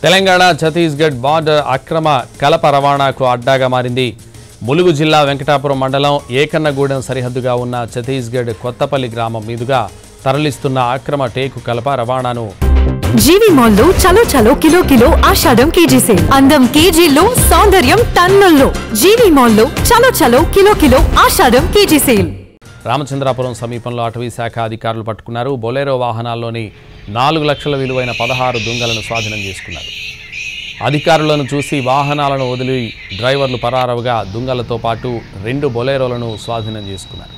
Telangana Chhattisgarh border అక్రమ కలప రవాణాకు అడ్డాగా మారింది. ములుగు జిల్లా వెంకటాపురం మండలం ఏకన్నగూడెం సరిహద్దుగా ఉన్న ఛత్తీస్గఢ్ కొత్తపల్లి గ్రామం మీదుగా తరలిస్తున్న అక్రమ టేకు కలప రవాణాను జీవి మాల్లో చలో చలో కిలో కిలో ఆషాఢం కేజీ సేల్. అందం కేజీల్లో, సౌందర్యం టన్నుల్లో. జీవి మాల్లో చలో చలో కిలో కిలో ఆషాఢం కేజీ సేల్. రామచంద్రాపురం సమీపంలో అటవీ శాఖ అధికారులు పట్టుకున్నారు. బొలెరో వాహనాల్లోని 4 లక్షల విలువైన 16 దుంగలను స్వాధీనం చేసుకున్నారు. అధికారులను చూసి వాహనాలను వదిలి డ్రైవర్లు పరారవుగా దుంగలతో పాటు 2 బొలెరోలను స్వాధీనం చేసుకున్నారు.